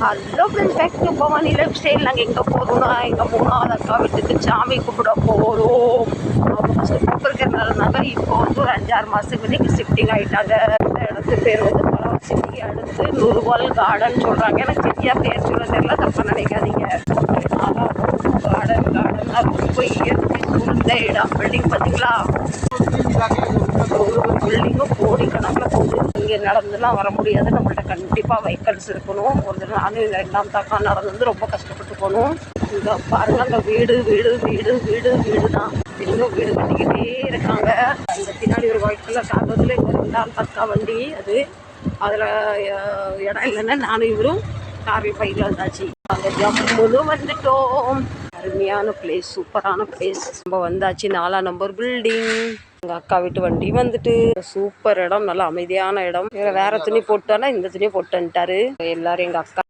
Hello friends, back to Bhavani lifestyle. நாங்கள் எங்கே போகிறோம்னா எங்கள் 3வது அக்கா வீட்டுக்கு சாமி கும்பிட போகிறோம். அவங்க ஃபஸ்ட்டு கூப்பிட்டுருக்கிறதுனால இப்போ வந்து ஒரு 5-6 மாதத்துக்கு வந்து இங்கே ஷிஃப்டிங் ஆகிட்டாங்க. இந்த இடத்து பேர் வந்து பலவாசிக்கு அடுத்து நுறுவால் கார்டன் சொல்கிறாங்க. எனக்கு சரியாக பேர் சொல்ல தெரியல, தப்பாக நினைக்காதீங்க. கார்டன் ரொம்ப இயற்கை சூழ்ந்த இடம். பில்டிங் பார்த்தீங்களா, ஒரு பில்டிங்கும் கோடிக்கணக்கில் போகுது. இங்கே நடந்துலாம் வர முடியாது, நம்மள்ட்ட கண்டிப்பாக வெஹிக்கல்ஸ் இருக்கணும். ஒரு நானும் இந்த 2ஆம் தாக்கா நடந்து வந்து ரொம்ப கஷ்டப்பட்டு போகணும். இங்கே பாருங்கள், அந்த வீடு வீடு வீடு வீடு வீடு தான். இன்னும் வீடு கட்டிக்கிட்டே இருக்காங்க. அந்த பின்னாடி ஒரு ஒயிட் கலர் காரணத்தில் இங்கே 2ஆம் தாக்கா வண்டி அது. அதில் இடம் இல்லைன்னா நானும் இவரும் காரில் பைக்கில் வந்தாச்சு. அந்த ஜம்முன்னு வந்துட்டோம். அருமையான பிளேஸ், சூப்பரான பிளேஸ். நம்ம வந்தாச்சு 4ஆம் நம்பர் பில்டிங். எங்கள் அக்கா வீட்டு வண்டி வந்துட்டு. சூப்பர் இடம், நல்லா அமைதியான இடம். வேற துணி போட்டோன்னா இந்த துணியை போட்டு வந்துட்டாரு. எல்லாரும் எங்கள் அக்கா